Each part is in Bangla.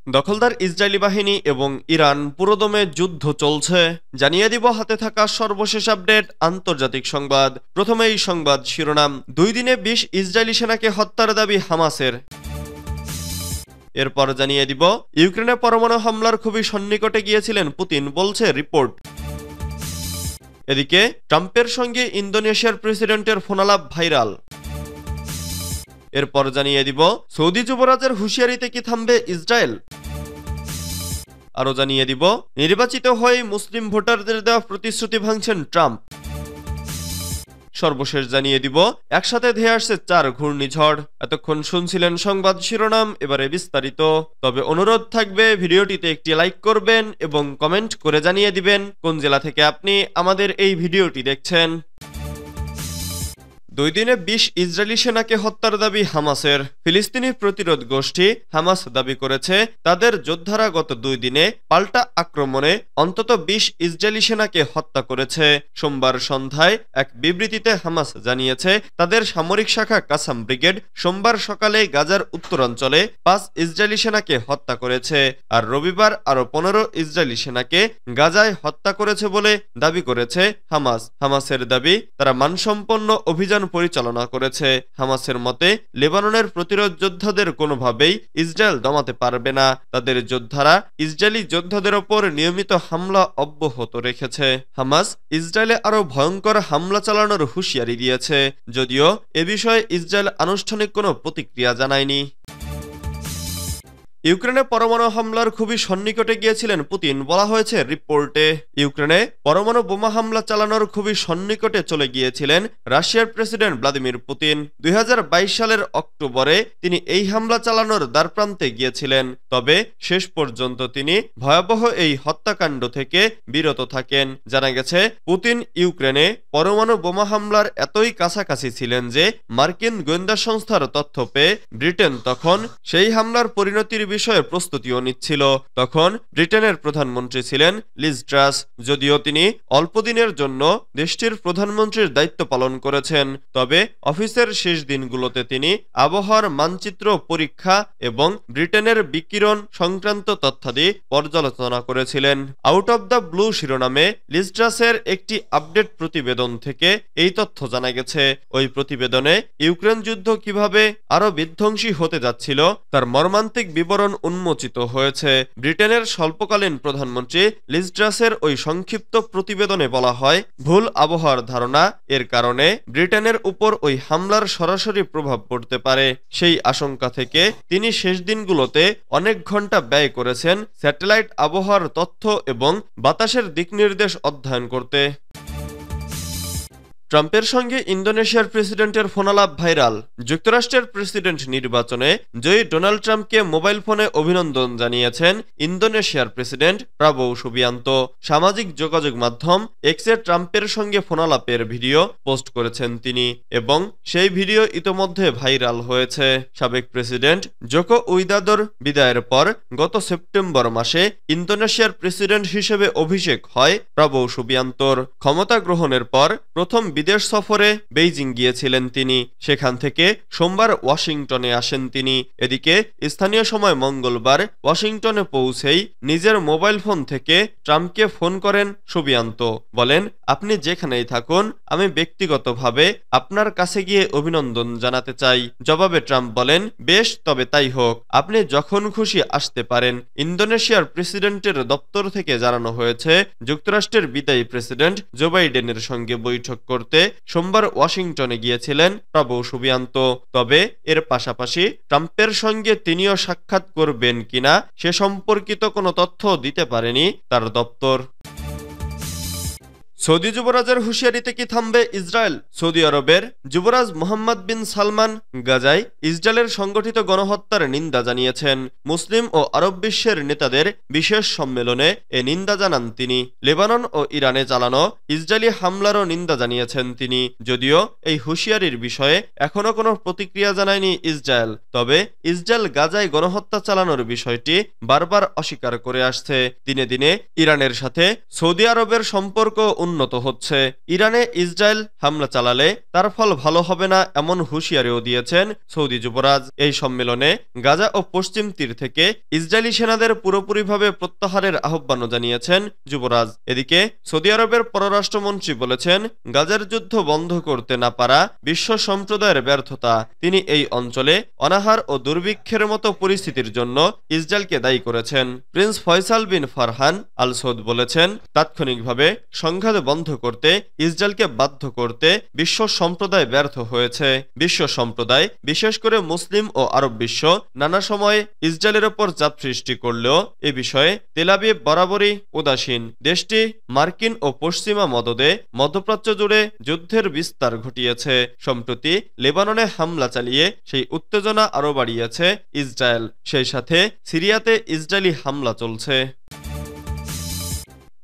দখলদার ইসরায়েলি বাহিনী এবং ইরান পুরোদমে যুদ্ধ চলছে। জানিয়ে দিব হাতে থাকা সর্বশেষ আপডেট আন্তর্জাতিক সংবাদ। প্রথমেই সংবাদ শিরোনাম, 2 দিনে 20 ইসরায়েলি সেনাকে হত্যার দাবি হামাসের। এরপর জানিয়ে দিব ইউক্রেনে পরমাণু হামলার খুবই সন্নিকটে গিয়েছিলেন পুতিন, বলছে রিপোর্ট। এদিকে ট্রাম্পের সঙ্গে ইন্দোনেশিয়ার প্রেসিডেন্টের ফোনালাপ ভাইরাল। এরপর জানিয়ে দিব সৌদি যুবরাজের হুঁশিয়ারিতে কি থামবে ইসরায়েল। আরো জানিয়ে দিব নির্বাচিত হয়ে মুসলিম ভোটারদের দেওয়া প্রতিশ্রুতি ভাঙছেন ট্রাম্প। সর্বশেষ জানিয়ে দিব একসাথে ধেয়ে আসছে 4 ঘূর্ণিঝড়। এতক্ষণ শুনছিলেন সংবাদ শিরোনাম, এবারে বিস্তারিত। তবে অনুরোধ থাকবে ভিডিওটিতে একটি লাইক করবেন এবং কমেন্ট করে জানিয়ে দিবেন কোন জেলা থেকে আপনি আমাদের এই ভিডিওটি দেখছেন। 2 দিনে 20 ইসরায়েলি সেনাকে হত্যার দাবি হামাসের। ফিলিস্তিনি প্রতিরোধ গোষ্ঠী হামাস দাবি করেছে তাদের যোদ্ধারা গত 2 দিনে পাল্টা আক্রমণে অন্তত 20 ইসরায়েলি সেনাকে হত্যা করেছে। সোমবার সন্ধ্যায় এক বিবৃতিতে হামাস জানিয়েছে তাদের সামরিক শাখা কাসাম ব্রিগেড সোমবার সকালে গাজার উত্তরাঞ্চলে 5 ইসরায়েলি সেনাকে হত্যা করেছে, আর রবিবার আরো 15 ইসরায়েলি সেনাকে গাজায় হত্যা করেছে বলে দাবি করেছে হামাস। হামাসের দাবি তারা মানসম্পন্ন অভিযান পরিচালনা করেছে। হামাসের মতে লেবাননের প্রতিরোধ যোদ্ধাদের কোনোভাবেই ইসরায়েল দমাতে পারবে না। তাদের যোদ্ধারা ইসরায়েলি যোদ্ধাদের ওপর নিয়মিত হামলা অব্যাহত রেখেছে। হামাস ইসরায়েলে আরো ভয়ঙ্কর হামলা চালানোর হুঁশিয়ারি দিয়েছে, যদিও এ বিষয়ে ইসরায়েল আনুষ্ঠানিক কোনো প্রতিক্রিয়া জানায়নি। ইউক্রেনে পরমাণু হামলার খুবই সন্নিকটে গিয়েছিলেন পুতিন, বলা হয়েছে রিপোর্টে। ইউক্রেনে পরমাণু বোমা হামলা চালানোর খুবই সন্নিকটে চলে গিয়েছিলেন রাশিয়ার প্রেসিডেন্ট ভ্লাদিমির পুতিন। 2022 সালের অক্টোবরে তিনি এই হামলা চালানোর দ্বারপ্রান্তে গিয়েছিলেন, তবে শেষ পর্যন্ত তিনি ভয়াবহ এই হত্যাকাণ্ড থেকে বিরত থাকেন। জানা গেছে পুতিন ইউক্রেনে পরমাণু বোমা হামলার এতই কাছাকাছি ছিলেন যে মার্কিন গোয়েন্দা সংস্থার তথ্য পেয়ে ব্রিটেন তখন সেই হামলার পরিণতির বিষয়ে প্রস্তুতিও নিচ্ছিল। তখন ব্রিটেনের প্রধানমন্ত্রী ছিলেন লিজ ট্রাস, যদিও তিনি অল্প দিনের জন্য দেশটির প্রধানমন্ত্রীর দায়িত্ব পালন করেছেন। তবে অফিসের শেষ দিনগুলোতে তিনি আবহাওয়ার মানচিত্র পরীক্ষা এবং ব্রিটেনের বিকিরণ সংক্রান্ত তথ্যাদি পর্যালোচনা করেছিলেন। আউট অব দ্য ব্লু শিরোনামে লিজ ট্রাসের একটি আপডেট প্রতিবেদন থেকে এই তথ্য জানা গেছে। ওই প্রতিবেদনে ইউক্রেন যুদ্ধ কিভাবে আরো বিধ্বংসী হতে যাচ্ছিল তার মর্মান্তিক বিবরণ উন্মোচিত হয়েছে। ব্রিটেনের স্বল্পকালীন প্রধানমন্ত্রী লিজ ট্রাসের ওই সংক্ষিপ্ত প্রতিবেদনে বলা হয়, ভুল আবহাওয়ার ধারণা এর কারণে ব্রিটেনের উপর ওই হামলার সরাসরি প্রভাব পড়তে পারে। সেই আশঙ্কা থেকে তিনি শেষ দিনগুলোতে অনেক ঘন্টা ব্যয় করেছেন স্যাটেলাইট আবহাওয়ার তথ্য এবং বাতাসের দিকনির্দেশ অধ্যয়ন করতে। ট্রাম্পের সঙ্গে ইন্দোনেশিয়ার প্রেসিডেন্টের ফোনালাপ ভাইরাল। যুক্তরাষ্ট্রের প্রেসিডেন্ট নির্বাচনে জয়ী ডোনাল্ড ট্রাম্পকে মোবাইল ফোনে অভিনন্দন জানিয়েছেন ইন্দোনেশিয়ার প্রেসিডেন্ট প্রাবোও সুবিয়ান্তো। সামাজিক যোগাযোগ মাধ্যম এক্সে ট্রাম্পের সঙ্গে ফোনালাপের ভিডিও পোস্ট করেছেন তিনি, এবং সেই ভিডিও ইতোমধ্যে ভাইরাল হয়েছে। সাবেক প্রেসিডেন্ট জোকো উইদোদোর বিদায়ের পর গত সেপ্টেম্বর মাসে ইন্দোনেশিয়ার প্রেসিডেন্ট হিসেবে অভিষেক হয় প্রাবোও সুবিয়ান্তোর। ক্ষমতা গ্রহণের পর প্রথম বিদেশ সফরে বেইজিং গিয়েছিলেন তিনি। সেখান থেকে সোমবার ওয়াশিংটনে আসেন তিনি। এদিকে স্থানীয় সময় মঙ্গলবার ওয়াশিংটনে পৌঁছেই নিজের মোবাইল ফোন থেকে ট্রাম্পকে ফোন করেন সুবিয়ান্তো। বলেন, আপনি যেখানেই থাকুন আমি ব্যক্তিগতভাবে আপনার কাছে গিয়ে অভিনন্দন জানাতে চাই। জবাবে ট্রাম্প বলেন, বেশ, তবে তাই হোক, আপনি যখন খুশি আসতে পারেন। ইন্দোনেশিয়ার প্রেসিডেন্টের দপ্তর থেকে জানানো হয়েছে যুক্তরাষ্ট্রের বিদায়ী প্রেসিডেন্ট জো বাইডেনের সঙ্গে বৈঠক করতে সোমবার ওয়াশিংটনে গিয়েছিলেন প্রাবোও সুবিয়ান্তো। তবে এর পাশাপাশি ট্রাম্পের সঙ্গে তিনিও সাক্ষাৎ করবেন কিনা সে সম্পর্কিত কোনো তথ্য দিতে পারেনি তার দপ্তর। সৌদি যুবরাজের হুঁশিয়ারিতে কি থামবে ইসরায়েল। সৌদি আরবের যুবরাজ মোহাম্মদ বিন সালমান গাজায় ইসরায়েলের সংগঠিত গণহত্যার নিন্দা জানিয়েছেন। মুসলিম ও আরব বিশ্বের নেতাদের বিশেষ সম্মেলনে এ নিন্দা জানান তিনি। লেবানন ও ইরানে চালানো ইসরায়েলি হামলারও নিন্দা জানিয়েছেন তিনি। যদিও এই হুঁশিয়ারির বিষয়ে এখনো কোনো প্রতিক্রিয়া জানায়নি ইসরায়েল, তবে ইসরায়েল গাজায় গণহত্যা চালানোর বিষয়টি বারবার অস্বীকার করে আসছে। দিনে দিনে ইরানের সাথে সৌদি আরবের সম্পর্ক উন্নত হচ্ছে। ইরানে ইসরায়েল হামলা চালালে তার ফল ভালো হবে না এমন হুঁশিয়ারিও দিয়েছেন সৌদি যুবরাজ। এই সম্মেলনে গাজা ও পশ্চিম তীর থেকে ইসরায়েলি সেনাদের পুরোপুরিভাবে প্রত্যাহারের আহ্বানও জানিয়েছেন যুবরাজ। এদিকে সৌদি আরবের পররাষ্ট্রমন্ত্রী বলেছেন, গাজার যুদ্ধ বন্ধ করতে না পারা বিশ্ব সম্প্রদায়ের ব্যর্থতা। তিনি এই অঞ্চলে অনাহার ও দুর্ভিক্ষের মতো পরিস্থিতির জন্য ইসরায়েলকে দায়ী করেছেন। প্রিন্স ফয়সাল বিন ফারহান আল সৌদ বলেছেন, তাৎক্ষণিকভাবে সংঘাত বন্ধ করতে ইসরায়েলকে বাধ্য করতে বিশ্ব সম্প্রদায় ব্যর্থ হয়েছে। বিশ্ব সম্প্রদায়, বিশেষ করে মুসলিম ও আরব বিশ্ব, নানা সময়ে ইসরায়েলের ওপর চাপ সৃষ্টি করলেও এ বিষয়ে তেল আবিব বরাবরই উদাসীন। দেশটি মার্কিন ও পশ্চিমা মদদে মধ্যপ্রাচ্য জুড়ে যুদ্ধের বিস্তার ঘটিয়েছে। সম্প্রতি লেবাননে হামলা চালিয়ে সেই উত্তেজনা আরও বাড়িয়েছে ইসরায়েল। সেই সাথে সিরিয়াতে ইসরায়েলি হামলা চলছে।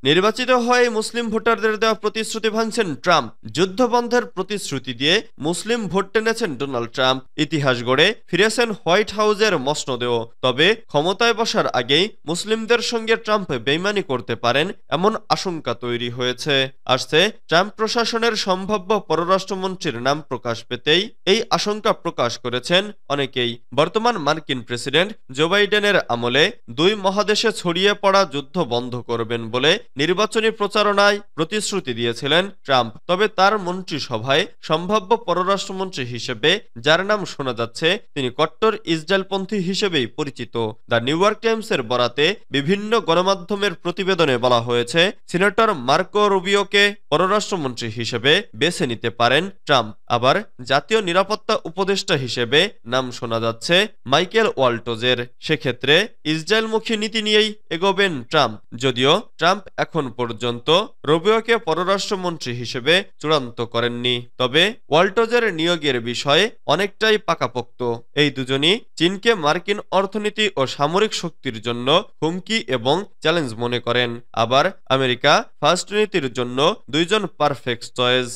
নির্বাচিত হয়ে মুসলিম ভোটারদের দেওয়া প্রতিশ্রুতি ভাঙছেন ট্রাম্প। যুদ্ধবন্ধের প্রতিশ্রুতি দিয়ে মুসলিম ভোট টেনেছেন ডোনাল্ড ট্রাম্প। ইতিহাস গড়ে ফিরেছেন হোয়াইট হাউসের মসনদেও। তবে ক্ষমতায় বসার আগেই মুসলিমদের সঙ্গে ট্রাম্প বেইমানি করতে পারেন এমন আশঙ্কা তৈরি হয়েছে। আসছে ট্রাম্প প্রশাসনের সম্ভাব্য পররাষ্ট্রমন্ত্রীর নাম প্রকাশ পেতেই এই আশঙ্কা প্রকাশ করেছেন অনেকেই। বর্তমান মার্কিন প্রেসিডেন্ট জো বাইডেনের আমলে দুই মহাদেশে ছড়িয়ে পড়া যুদ্ধ বন্ধ করবেন বলে নির্বাচনী প্রচারণায় প্রতিশ্রুতি দিয়েছিলেন ট্রাম্প। তবে তার মন্ত্রিসভায় সম্ভাব্য পররাষ্ট্রমন্ত্রী হিসেবে যার নাম শোনা যাচ্ছে, তিনি কট্টর ইসরায়েলপন্থী হিসেবেই পরিচিত। দ্য নিউ ইয়র্ক টাইমসের বরাতে বিভিন্ন গণমাধ্যমের প্রতিবেদনে বলা হয়েছে, সিনেটর মার্কো রুবিওকে পররাষ্ট্রমন্ত্রী হিসেবে বেছে নিতে পারেন ট্রাম্প। আবার জাতীয় নিরাপত্তা উপদেষ্টা হিসেবে নাম শোনা যাচ্ছে মাইকেল ওয়াল্টজের। সেক্ষেত্রে ইসরায়েলমুখী নীতি নিয়েই এগোবেন ট্রাম্প। যদিও ট্রাম্প এখন পর্যন্ত রুবিওকে পররাষ্ট্রমন্ত্রী হিসেবে চূড়ান্ত করেননি। তবে ওয়াল্টজের নিয়োগের বিষয়ে অনেকটাই পাকাপোক্ত। এই দুজনই চীনকে মার্কিন অর্থনীতি ও সামরিক শক্তির জন্য হুমকি এবং চ্যালেঞ্জ মনে করেন। আবার আমেরিকা ফার্স্ট নীতির জন্য দুইজন পারফেক্ট চয়েস।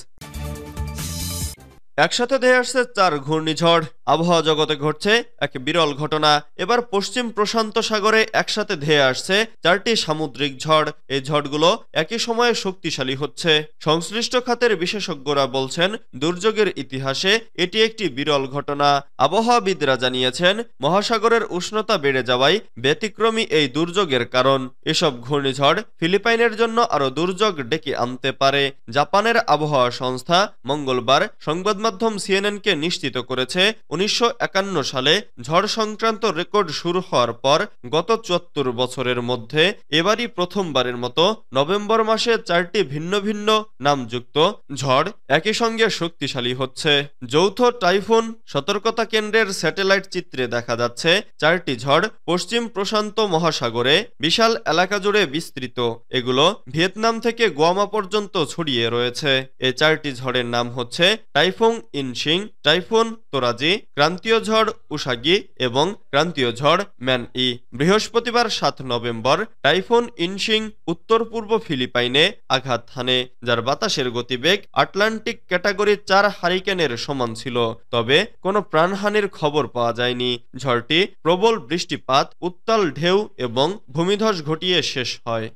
একসাথে ধেয়ে আসছে 4 ঘূর্ণিঝড়। আবহাওয়া জগতে ঘটছে এক বিরল ঘটনা। এবার পশ্চিম প্রশান্ত সাগরে একসাথে ধেয়ে আসছে 4টি সামুদ্রিক ঝড়। এই ঝড়গুলো একই সময়ে শক্তিশালী হচ্ছে। সংশ্লিষ্ট খাতের বিশেষজ্ঞরা বলছেন, দুর্যোগের ইতিহাসে এটি একটি বিরল ঘটনা। আবহাওয়াবিদরা জানিয়েছেন, মহাসাগরের উষ্ণতা বেড়ে যাওয়ায় ব্যতিক্রমী এই দুর্যোগের কারণ। এসব ঘূর্ণিঝড় ফিলিপাইনের জন্য আরও দুর্যোগ ডেকে আনতে পারে। জাপানের আবহাওয়া সংস্থা মঙ্গলবার সংবাদ মাধ্যম সিএনএনকে নিশ্চিত করেছে, 1951 সালে ঝড় সংক্রান্ত রেকর্ড শুরু হওয়ার পর গত 74 বছরের মধ্যে এবারই প্রথমবারের মতো নভেম্বর মাসে 4টি ভিন্ন ভিন্ন নামযুক্ত ঝড় একই সঙ্গে শক্তিশালী হচ্ছে। যৌথ টাইফুন সতর্কতা কেন্দ্রের স্যাটেলাইট চিত্রে দেখা যাচ্ছে 4টি ঝড় পশ্চিম প্রশান্ত মহাসাগরে বিশাল এলাকা জুড়ে বিস্তৃত। এগুলো ভিয়েতনাম থেকে গুয়ামা পর্যন্ত ছড়িয়ে রয়েছে। এই 4টি ঝড়ের নাম হচ্ছে টাইফুন ইনশিং, টাইফুন তোরাজি, ক্রান্তীয় ঝড় উসাগি এবং ক্রান্তীয় ঝড় ম্যান ই। বৃহস্পতিবার 7 নভেম্বর টাইফুন ইনশিং উত্তর পূর্ব ফিলিপাইনে আঘাত হানে, যার বাতাসের গতিবেগ আটলান্টিক ক্যাটাগরি 4 হারিকেনের সমান ছিল। তবে কোনো প্রাণহানির খবর পাওয়া যায়নি। ঝড়টি প্রবল বৃষ্টিপাত, উত্তাল ঢেউ এবং ভূমিধস ঘটিয়ে শেষ হয়।